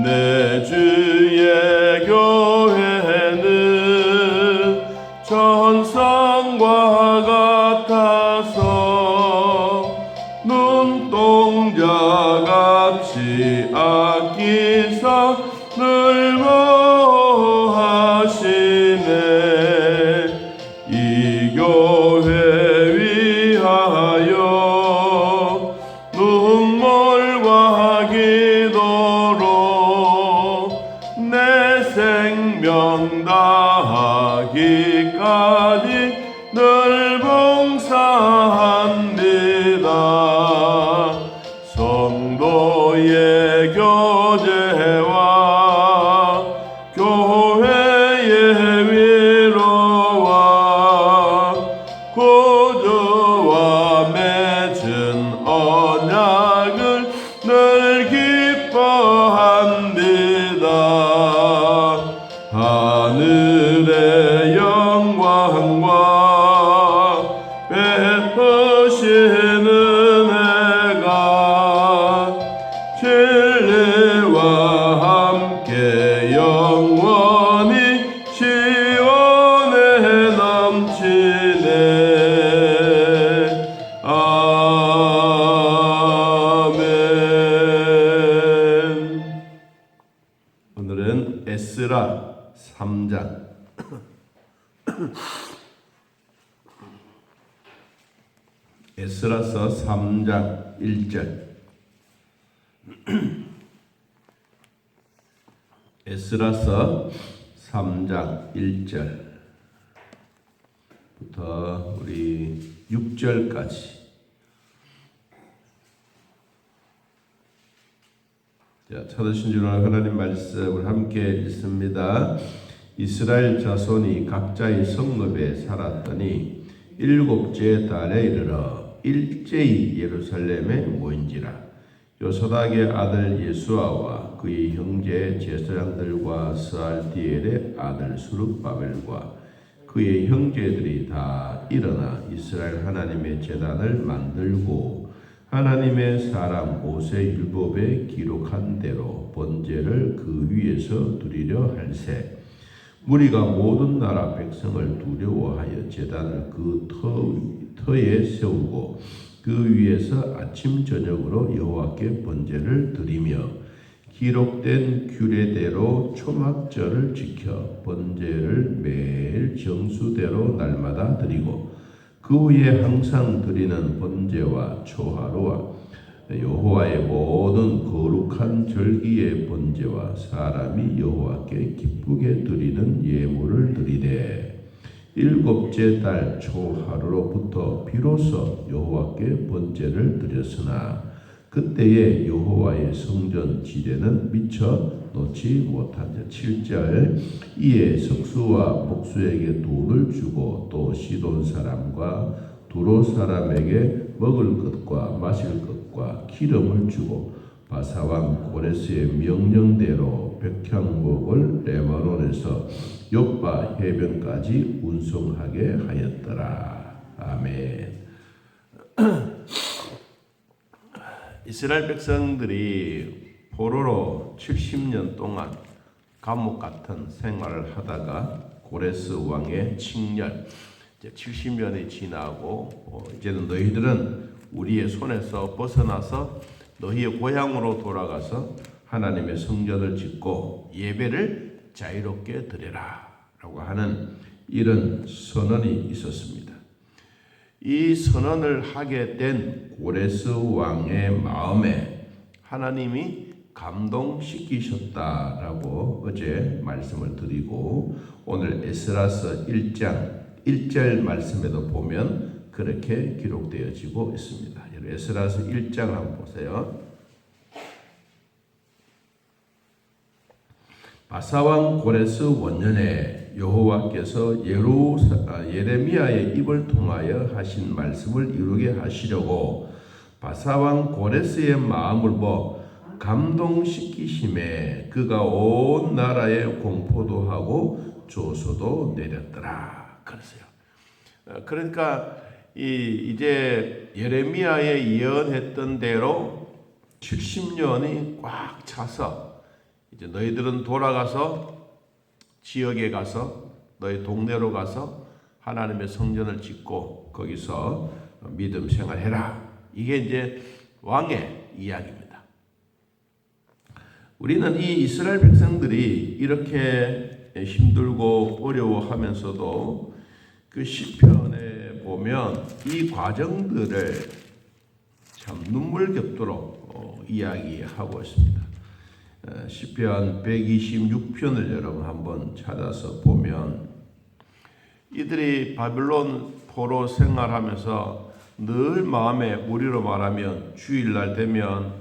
내 주의 교회는 천성과 같아서 눈동자같이 아끼사 늘 보호하시네. 이 교회 위하여 눈물과 기도로 내 생명 다하기까지 늘 봉사합니다. 성도의 교제와 교회의 위로와 구주와 맺은 언약을 늘 기뻐합니다. 하늘의 영광과 베푸신 은혜가 진리와 함께 영원히 시원해 넘치네. 아멘. 오늘은 에스라 3장 에스라서 3장 1절 에스라서 3장 1절부터 우리 6절까지 찾으신 줄 아는 하나님 말씀을 함께 읽습니다. 이스라엘 자손이 각자의 성읍에 살았더니 일곱째 달에 이르러 일제히 예루살렘에 모인지라. 요소닥의 아들 예수아와 그의 형제 제사장들과 스알디엘의 아들 수룹바벨과 그의 형제들이 다 일어나 이스라엘 하나님의 제단을 만들고 하나님의 사람 모세율법에 기록한 대로 번제를 그 위에서 드리려 할세. 무리가 모든 나라 백성을 두려워하여 제단을 그 터에 세우고 그 위에서 아침 저녁으로 여호와께 번제를 드리며 기록된 규례대로 초막절을 지켜 번제를 매일 정수대로 날마다 드리고 그 후에 항상 드리는 번제와 초하루와 여호와의 모든 거룩한 절기의 번제와 사람이 여호와께 기쁘게 드리는 예물을 드리되 일곱째 달 초하루로부터 비로소 여호와께 번제를 드렸으나 그때에 여호와의 성전 지대는 미처 놓지 못한 자. 7절 이에 석수와 목수에게 돈을 주고 또 시돈 사람과 두로 사람에게 먹을 것과 마실 것과 기름을 주고 바사왕 고레스의 명령대로 백향목을 레바논에서 욥바 해변까지 운송하게 하였더라. 아멘. 이스라엘 백성들이 포로로 70년 동안 감옥 같은 생활을 하다가 고레스 왕의 칙렬, 이제 70년이 지나고 이제는 너희들은 우리의 손에서 벗어나서 너희의 고향으로 돌아가서 하나님의 성전을 짓고 예배를 자유롭게 드려라 라고 하는 이런 선언이 있었습니다. 이 선언을 하게 된 고레스 왕의 마음에 하나님이 감동시키셨다라고 어제 말씀을 드리고 오늘 에스라서 1장 1절 말씀에도 보면 그렇게 기록되어지고 있습니다. 에스라서 1장 한번 보세요. 바사왕 고레스 원년에 여호와께서 예레미야의 입을 통하여 하신 말씀을 이루게 하시려고 바사왕 고레스의 마음을 감동시키심에 그가 온 나라에 공포도 하고 조소도 내렸더라. 그랬어요. 그러니까 이제 예레미야의 예언했던 대로 70년이 꽉 차서 이제 너희들은 돌아가서 지역에 가서 너희 동네로 가서 하나님의 성전을 짓고 거기서 믿음 생활해라. 이게 이제 왕의 이야기입니다. 우리는 이 이스라엘 백성들이 이렇게 힘들고 어려워하면서도 그 시편에 보면 이 과정들을 참 눈물겹도록 이야기하고 있습니다. 시편 126편을 여러분 한번 찾아서 보면 이들이 바빌론 포로 생활하면서 늘 마음에 우리로 말하면 주일날 되면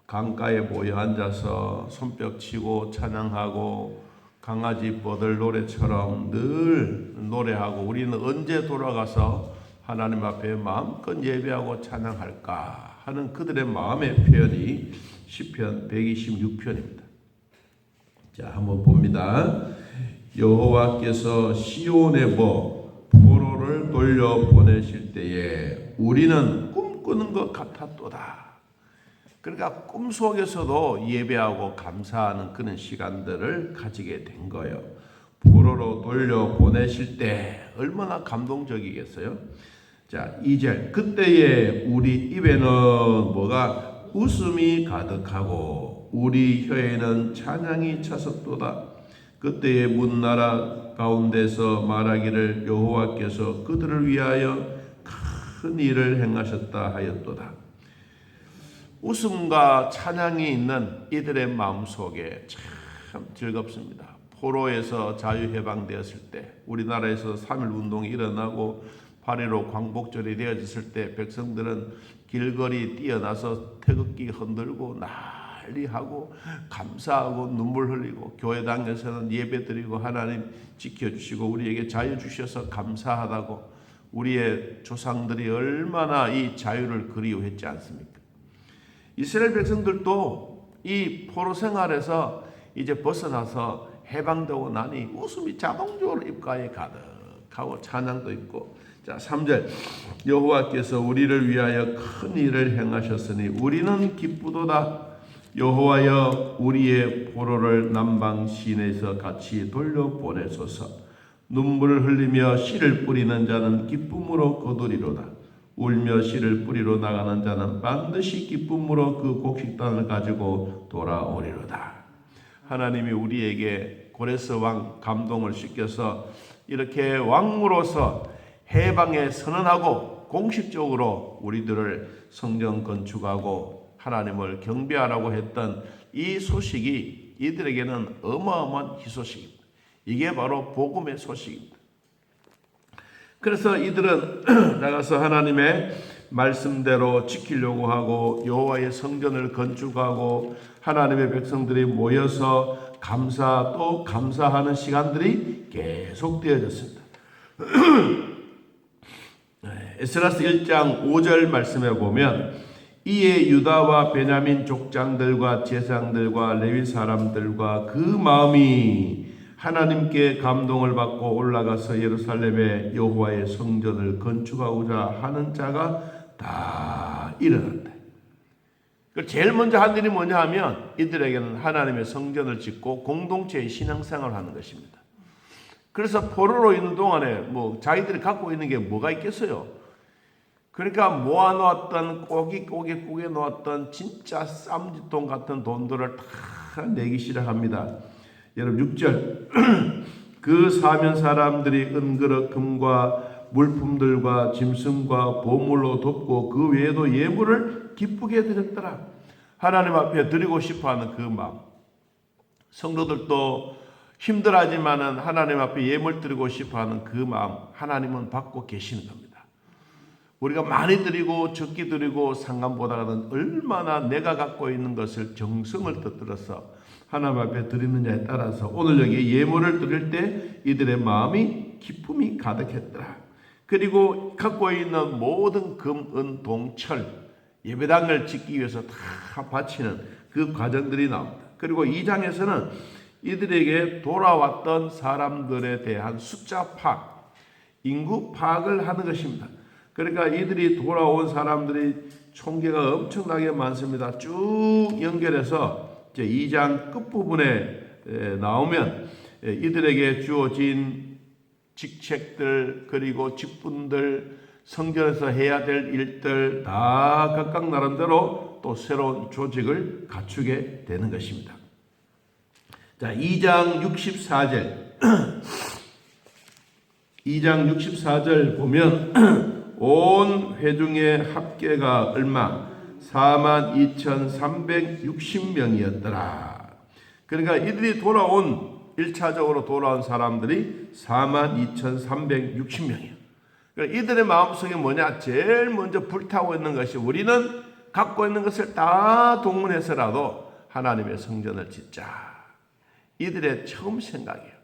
강가에 모여 앉아서 손뼉 치고 찬양하고 강아지 뻗을 노래처럼 늘 노래하고 우리는 언제 돌아가서 하나님 앞에 마음껏 예배하고 찬양할까 하는 그들의 마음의 표현이 시편 126편입니다. 자, 한번 봅니다. 여호와께서 시온의 포로를 돌려 보내실 때에 우리는 꿈꾸는 것 같았도다. 그러니까 꿈속에서도 예배하고 감사하는 그런 시간들을 가지게 된 거예요. 포로로 돌려 보내실 때 얼마나 감동적이겠어요? 자, 2절. 그때에 우리 입에는 뭐가 웃음이 가득하고 우리 혀에는 찬양이 찼었도다. 그때에 문나라 가운데서 말하기를 여호와께서 그들을 위하여 큰 일을 행하셨다 하였도다. 웃음과 찬양이 있는 이들의 마음속에 참 즐겁습니다. 포로에서 자유해방되었을 때 우리나라에서 3.1 운동이 일어나고 8.15 광복절이 되어졌을 때 백성들은 길거리 뛰어나서 태극기 흔들고 난리하고 감사하고 눈물 흘리고 교회당에서는 예배드리고 하나님 지켜주시고 우리에게 자유 주셔서 감사하다고 우리의 조상들이 얼마나 이 자유를 그리워했지 않습니까? 이스라엘 백성들도 이 포로 생활에서 이제 벗어나서 해방되고 나니 웃음이 자동적으로 입가에 가득하고 찬양도 있고. 자, 3절. 여호와께서 우리를 위하여 큰 일을 행하셨으니 우리는 기쁘도다. 여호와여 우리의 포로를 남방 시내에서 같이 돌려보내소서. 눈물을 흘리며 씨를 뿌리는 자는 기쁨으로 거두리로다. 울며 씨를 뿌리러 나가는 자는 반드시 기쁨으로 그 곡식단을 가지고 돌아오리로다. 하나님이 우리에게 고레스 왕 감동을 시켜서 이렇게 왕으로서 해방에 선언하고 공식적으로 우리들을 성전 건축하고 하나님을 경배하라고 했던 이 소식이 이들에게는 어마어마한 희소식입니다. 이게 바로 복음의 소식입니다. 그래서 이들은 나가서 하나님의 말씀대로 지키려고 하고 여호와의 성전을 건축하고 하나님의 백성들이 모여서 또 감사하는 시간들이 계속되어졌습니다. 에스라스 1장 5절 말씀에 보면 이에 유다와 베냐민 족장들과 제사장들과 레위 사람들과 그 마음이 하나님께 감동을 받고 올라가서 예루살렘에 여호와의 성전을 건축하고자 하는 자가 다 일어났다. 제일 먼저 한 일이 뭐냐 하면 이들에게는 하나님의 성전을 짓고 공동체의 신앙생활을 하는 것입니다. 그래서 포로로 있는 동안에 자기들이 갖고 있는 게 뭐가 있겠어요? 그러니까 모아놓았던 꾸게 놓았던 진짜 쌈짓돈 같은 돈들을 다 내기 시작합니다. 여러분 6절. 그 사면 사람들이 은그릇 금과 물품들과 짐승과 보물로 덮고 그 외에도 예물을 기쁘게 드렸더라. 하나님 앞에 드리고 싶어하는 그 마음. 성도들도 힘들하지만은 하나님 앞에 예물 드리고 싶어하는 그 마음 하나님은 받고 계시는 겁니다. 우리가 많이 드리고 적게 드리고 상관보다는 얼마나 내가 갖고 있는 것을 정성을 터뜨려서 하나님 앞에 드리느냐에 따라서 오늘 여기 예물을 드릴 때 이들의 마음이 기쁨이 가득했더라. 그리고 갖고 있는 모든 금, 은, 동, 철 예배당을 짓기 위해서 다 바치는 그 과정들이 나옵니다. 그리고 2장에서는 이들에게 돌아왔던 사람들에 대한 숫자 파악, 인구 파악을 하는 것입니다. 그러니까 이들이 돌아온 사람들이 총계가 엄청나게 많습니다. 쭉 연결해서 제2장 끝부분에 나오면 이들에게 주어진 직책들 그리고 직분들 성전에서 해야 될 일들 다 각각 나름대로 또 새로운 조직을 갖추게 되는 것입니다. 자, 2장 64절 2장 64절 보면 온 회중의 합계가 얼마? 42,360명이었더라. 그러니까 이들이 1차적으로 돌아온 사람들이 42,360명이에요. 그러니까 이들의 마음속에 뭐냐? 제일 먼저 불타고 있는 것이 우리는 갖고 있는 것을 다 동원해서라도 하나님의 성전을 짓자. 이들의 처음 생각이에요.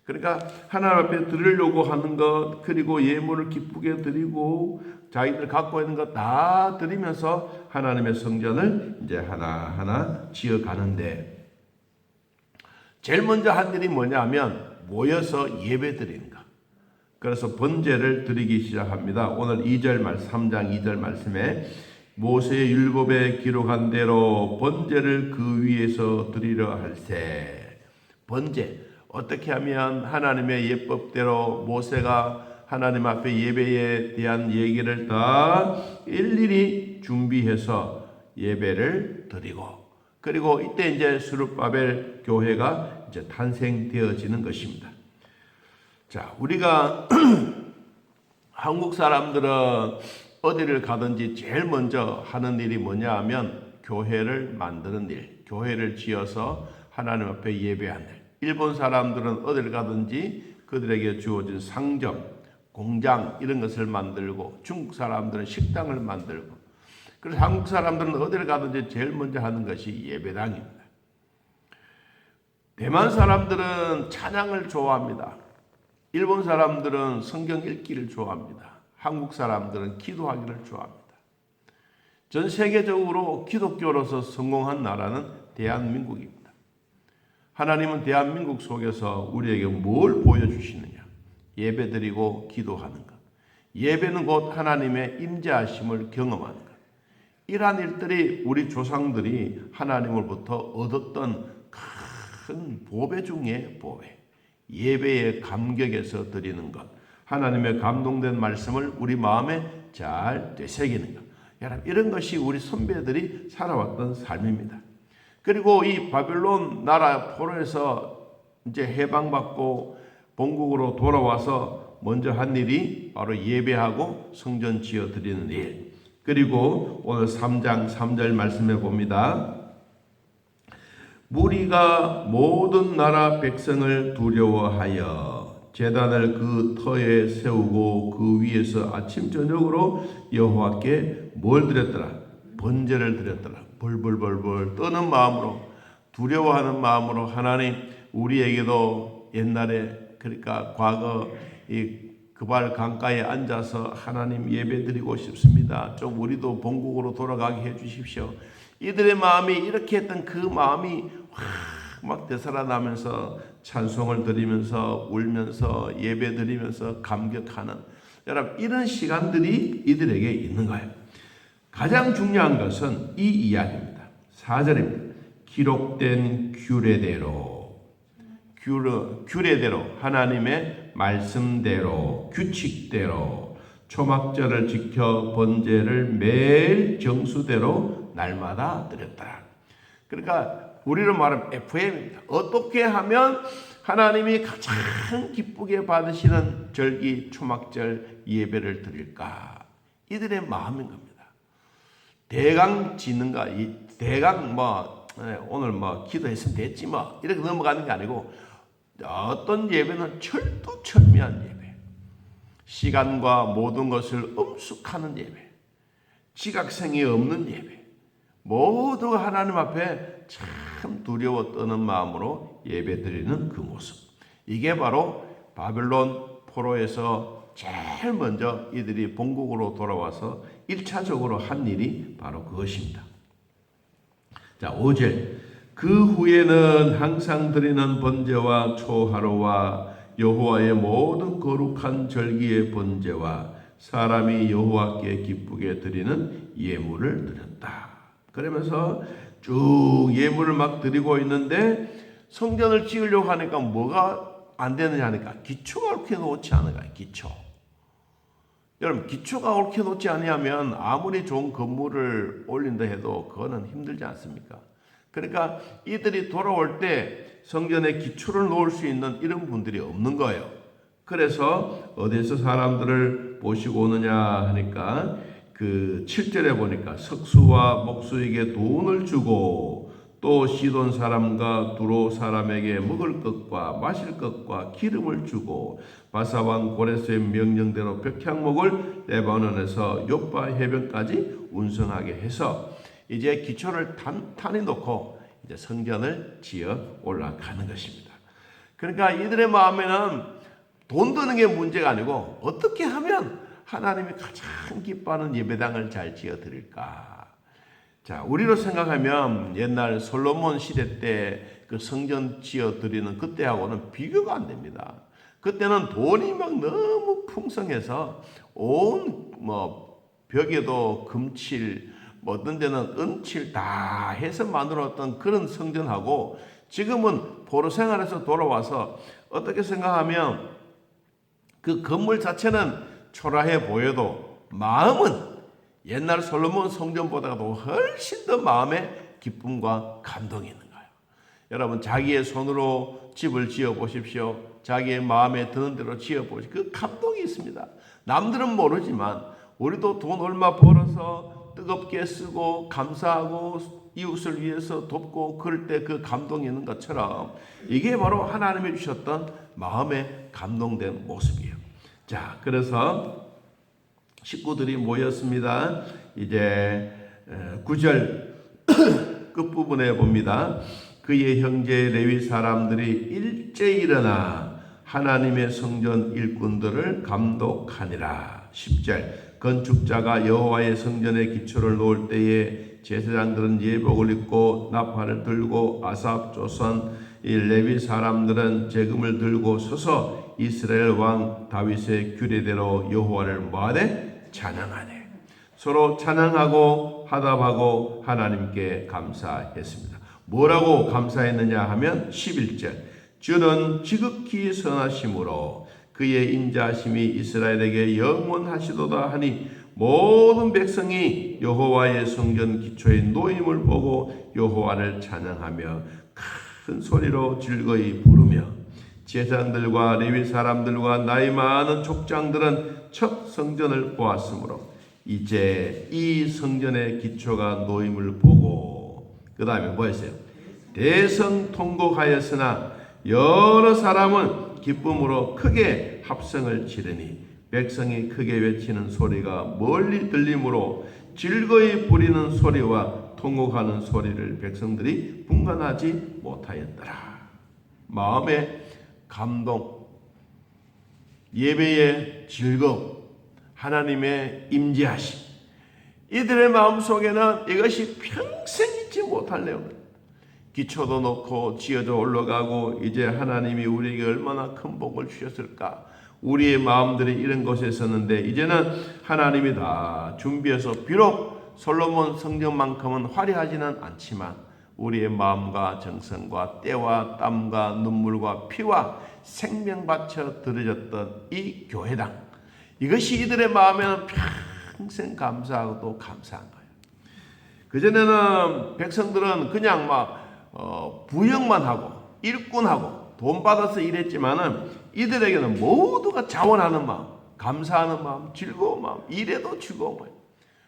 그러니까 하나님 앞에 드리려고 하는 것 그리고 예물을 기쁘게 드리고 자기들 갖고 있는 것 다 드리면서 하나님의 성전을 이제 하나하나 지어가는데 제일 먼저 한 일이 뭐냐면 모여서 예배 드리는 것. 그래서 번제를 드리기 시작합니다. 오늘 3장 2절 말씀에 모세의 율법에 기록한 대로 번제를 그 위에서 드리려 할세. 번제 어떻게 하면 하나님의 예법대로 모세가 하나님 앞에 예배에 대한 얘기를 다 일일이 준비해서 예배를 드리고 그리고 이때 이제 스룹바벨 교회가 이제 탄생되어지는 것입니다. 자, 우리가 한국 사람들은 어디를 가든지 제일 먼저 하는 일이 뭐냐 하면 교회를 만드는 일, 교회를 지어서 하나님 앞에 예배하는 일. 일본 사람들은 어디를 가든지 그들에게 주어진 상점, 공장 이런 것을 만들고 중국 사람들은 식당을 만들고 그래서 한국 사람들은 어디를 가든지 제일 먼저 하는 것이 예배당입니다. 대만 사람들은 찬양을 좋아합니다. 일본 사람들은 성경 읽기를 좋아합니다. 한국 사람들은 기도하기를 좋아합니다. 전 세계적으로 기독교로서 성공한 나라는 대한민국입니다. 하나님은 대한민국 속에서 우리에게 뭘 보여주시느냐? 예배드리고 기도하는 것. 예배는 곧 하나님의 임재하심을 경험하는 것. 이러한 일들이 우리 조상들이 하나님으로부터 얻었던 큰 보배 중에 보배. 예배의 감격에서 드리는 것. 하나님의 감동된 말씀을 우리 마음에 잘 되새기는 것. 여러분, 이런 것이 우리 선배들이 살아왔던 삶입니다. 그리고 이 바벨론 나라 포로에서 이제 해방받고 본국으로 돌아와서 먼저 한 일이 바로 예배하고 성전 지어 드리는 일. 그리고 오늘 3장 3절 말씀해 봅니다. 무리가 모든 나라 백성을 두려워하여 제단을 그 터에 세우고 그 위에서 아침 저녁으로 여호와께 뭘 드렸더라? 번제를 드렸더라. 벌벌벌벌 떠는 마음으로 두려워하는 마음으로 하나님 우리에게도 옛날에 그러니까 과거 이 그발 강가에 앉아서 하나님 예배드리고 싶습니다. 좀 우리도 본국으로 돌아가게 해주십시오. 이들의 마음이 이렇게 했던 그 마음이 막 되살아나면서 찬송을 드리면서 울면서 예배드리면서 감격하는 여러분 이런 시간들이 이들에게 있는 거예요. 가장 중요한 것은 이 이야기입니다. 4절입니다. 기록된 규례대로 하나님의 말씀대로 규칙대로 초막절을 지켜 번제를 매일 정수대로 날마다 드렸더라. 그러니까 우리로 말하면 FM입니다. 어떻게 하면 하나님이 가장 기쁘게 받으시는 절기 초막절 예배를 드릴까? 이들의 마음인 겁니다. 대강 짓는가? 이 대강 오늘 기도했으면 됐지 이렇게 넘어가는 게 아니고 어떤 예배는 철두철미한 예배, 시간과 모든 것을 엄숙하는 예배, 지각생이 없는 예배, 모두 하나님 앞에 참 두려워 떠는 마음으로 예배드리는 그 모습. 이게 바로 바벨론 포로에서 제일 먼저 이들이 본국으로 돌아와서 1차적으로 한 일이 바로 그것입니다. 자, 5절. 그 후에는 항상 드리는 번제와 초하루와 여호와의 모든 거룩한 절기의 번제와 사람이 여호와께 기쁘게 드리는 예물을 드렸다. 그러면서 쭉 예물을 막 드리고 있는데 성전을 지으려고 하니까 뭐가 안 되느냐 하니까 기초가 옳게 놓지 않은가. 기초. 여러분, 기초가 옳게 놓지 않으면 아무리 좋은 건물을 올린다 해도 그거는 힘들지 않습니까? 그러니까 이들이 돌아올 때 성전에 기초를 놓을 수 있는 이런 분들이 없는 거예요. 그래서 어디서 사람들을 모시고 오느냐 하니까 그 7절에 보니까 석수와 목수에게 돈을 주고 또 시돈 사람과 두로 사람에게 먹을 것과 마실 것과 기름을 주고 바사왕 고레스의 명령대로 벽향목을 레바논에서 요파 해변까지 운송하게 해서 이제 기초를 단단히 놓고 이제 성전을 지어 올라가는 것입니다. 그러니까 이들의 마음에는 돈 드는 게 문제가 아니고 어떻게 하면 하나님이 가장 기뻐하는 예배당을 잘 지어 드릴까. 자, 우리로 생각하면 옛날 솔로몬 시대 때 그 성전 지어 드리는 그때하고는 비교가 안 됩니다. 그때는 돈이 막 너무 풍성해서 온 벽에도 금칠, 어떤 데는 은칠 다 해서 만들었던 그런 성전하고 지금은 포로 생활에서 돌아와서 어떻게 생각하면 그 건물 자체는 초라해 보여도 마음은 옛날 솔로몬 성전보다도 훨씬 더 마음에 기쁨과 감동이 있는 거예요. 여러분, 자기의 손으로 집을 지어 보십시오. 자기의 마음에 드는 대로 지어 보십시오. 그 감동이 있습니다. 남들은 모르지만 우리도 돈 얼마 벌어서 뜨겁게 쓰고 감사하고 이웃을 위해서 돕고 그럴 때 그 감동이 있는 것처럼 이게 바로 하나님이 주셨던 마음에 감동된 모습이에요. 자, 그래서 식구들이 모였습니다. 이제 9절 끝부분에 봅니다. 그의 형제 레위 사람들이 일제히 일어나 하나님의 성전 일꾼들을 감독하니라. 10절 건축자가 여호와의 성전의 기초를 놓을 때에 제사장들은 예복을 입고 나팔을 들고 아삽 조선 이 레위 사람들은 재금을 들고 서서 이스라엘 왕 다윗의 규례대로 여호와를 뭐하되 찬양하네. 서로 찬양하고 화답하고 하나님께 감사했습니다. 뭐라고 감사했느냐 하면 11절 주는 지극히 선하심으로 그의 인자하심이 이스라엘에게 영원하시도다 하니 모든 백성이 여호와의 성전 기초의 노임을 보고 여호와를 찬양하며 큰 소리로 즐거이 부르며 제사장들과 레위 사람들과 나이 많은 족장들은 첫 성전을 보았으므로 이제 이 성전의 기초가 노임을 보고 그 다음에 뭐 했어요? 대성통곡하였으나 여러 사람은 기쁨으로 크게 합성을 지르니 백성이 크게 외치는 소리가 멀리 들리므로 즐거이 부리는 소리와 통곡하는 소리를 백성들이 분간하지 못하였더라. 마음의 감동, 예배의 즐거움, 하나님의 임재하심, 이들의 마음속에는 이것이 평생 잊지 못할 내용입니다. 기초도 놓고 지어져 올라가고 이제 하나님이 우리에게 얼마나 큰 복을 주셨을까. 우리의 마음들이 이런 곳에 있었는데 이제는 하나님이 다 준비해서 비록 솔로몬 성전만큼은 화려하지는 않지만 우리의 마음과 정성과 때와 땀과 눈물과 피와 생명 바쳐 드려졌던 이 교회당, 이것이 이들의 마음에는 평생 감사하고 또 감사한 거예요. 그전에는 백성들은 그냥 부역만 하고 일꾼하고 돈 받아서 일했지만은 이들에게는 모두가 자원하는 마음, 감사하는 마음, 즐거운 마음, 일해도 즐거운 마음.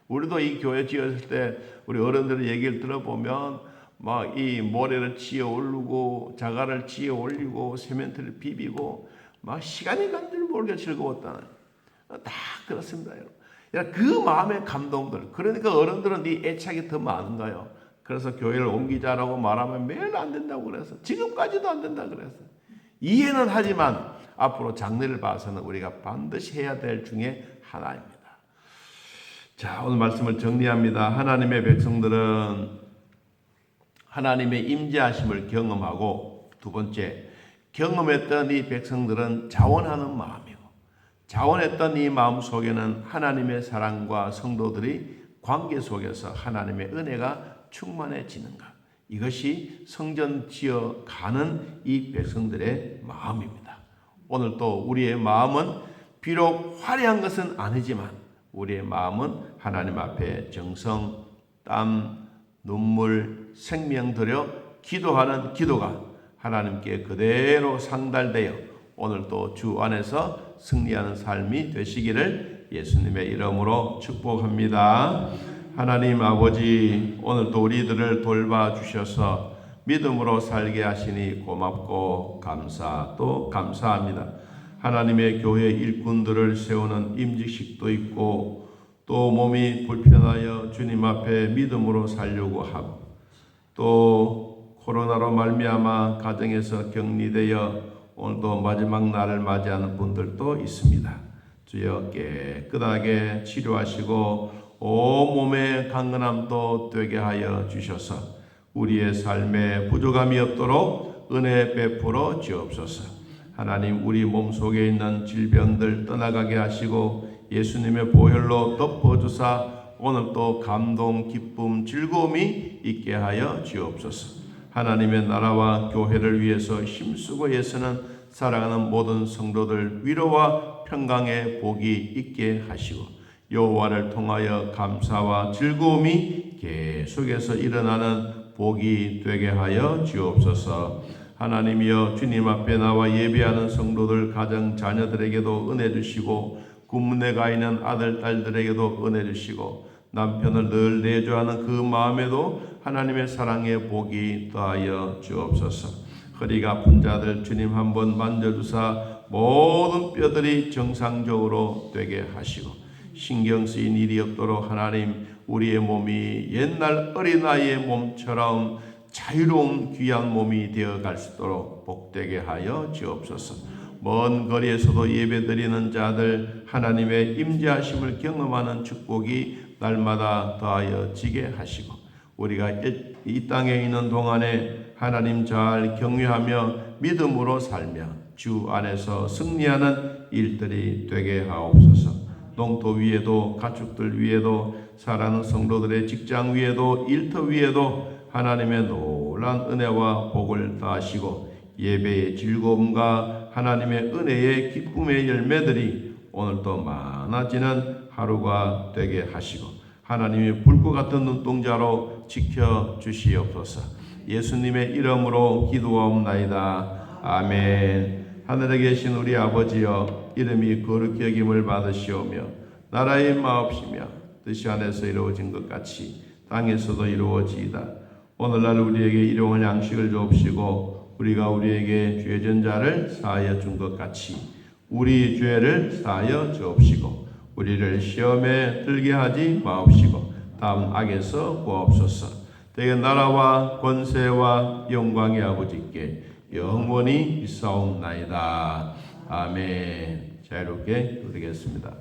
우리도 이 교회 지었을 때 우리 어른들의 얘기를 들어보면 막 이 모래를 지어 올리고 자갈을 지어 올리고 세멘트를 비비고 막 시간이 간 줄 모르게 즐거웠다는, 다 그렇습니다. 그 마음의 감동들. 그러니까 어른들은 이 애착이 더 많은 거예요. 그래서 교회를 옮기자라고 말하면 매일 안 된다고 그래서 지금까지도 안 된다 그래서 이해는 하지만 앞으로 장래를 봐서는 우리가 반드시 해야 될 중에 하나입니다. 자, 오늘 말씀을 정리합니다. 하나님의 백성들은 하나님의 임재하심을 경험하고, 두 번째, 경험했던 이 백성들은 자원하는 마음이고, 자원했던 이 마음 속에는 하나님의 사랑과 성도들이 관계 속에서 하나님의 은혜가 충만해지는가. 이것이 성전 지어 가는 이 백성들의 마음입니다. 오늘 또 우리의 마음은 비록 화려한 것은 아니지만 우리의 마음은 하나님 앞에 정성, 땀, 눈물, 생명 들여 기도하는 기도가 하나님께 그대로 상달되어 오늘 또 주 안에서 승리하는 삶이 되시기를 예수님의 이름으로 축복합니다. 하나님 아버지, 오늘도 우리들을 돌봐주셔서 믿음으로 살게 하시니 고맙고 또 감사합니다. 하나님의 교회 일꾼들을 세우는 임직식도 있고 또 몸이 불편하여 주님 앞에 믿음으로 살려고 하고 또 코로나로 말미암아 가정에서 격리되어 오늘도 마지막 날을 맞이하는 분들도 있습니다. 주여 깨끗하게 치료하시고 온몸의 강건함도 되게 하여 주셔서 우리의 삶에 부족함이 없도록 은혜 베풀어 주옵소서. 하나님, 우리 몸속에 있는 질병들 떠나가게 하시고 예수님의 보혈로 덮어주사 오늘 또 감동, 기쁨, 즐거움이 있게 하여 주옵소서. 하나님의 나라와 교회를 위해서 힘쓰고 애쓰는 사랑하는 모든 성도들 위로와 평강의 복이 있게 하시고 여호와를 통하여 감사와 즐거움이 계속해서 일어나는 복이 되게 하여 주옵소서. 하나님이여, 주님 앞에 나와 예배하는 성도들 가정 자녀들에게도 은혜 주시고 군문에 가 있는 아들 딸들에게도 은혜 주시고 남편을 늘 내조하는 그 마음에도 하나님의 사랑의 복이 더하여 주옵소서. 허리가 아픈 자들 주님 한번 만져주사 모든 뼈들이 정상적으로 되게 하시고 신경 쓰인 일이 없도록 하나님, 우리의 몸이 옛날 어린아이의 몸처럼 자유로운 귀한 몸이 되어갈 수 있도록 복되게 하여 주옵소서. 먼 거리에서도 예배드리는 자들 하나님의 임재하심을 경험하는 축복이 날마다 더하여 지게 하시고 우리가 이 땅에 있는 동안에 하나님 잘 경외하며 믿음으로 살며 주 안에서 승리하는 일들이 되게 하옵소서. 농토 위에도 가축들 위에도 사랑하는 성도들의 직장 위에도 일터 위에도 하나님의 놀라운 은혜와 복을 더하시고 예배의 즐거움과 하나님의 은혜의 기쁨의 열매들이 오늘도 많아지는 하루가 되게 하시고 하나님의 불꽃 같은 눈동자로 지켜주시옵소서. 예수님의 이름으로 기도하옵나이다. 아멘. 하늘에 계신 우리 아버지여, 이름이 거룩히 여김을 받으시오며 나라의 마옵시며 뜻이 하늘에서 이루어진 것 같이 땅에서도 이루어지이다. 오늘날 우리에게 일용할 양식을 주옵시고 우리가 우리에게 죄진 자를 사하여 준 것 같이 우리 죄를 사하여 주옵시고 우리를 시험에 들게 하지 마옵시고 다음 악에서 구하옵소서. 대개 나라와 권세와 영광의 아버지께 영원히 있사옵나이다. 아멘. 자유롭게 누리겠습니다.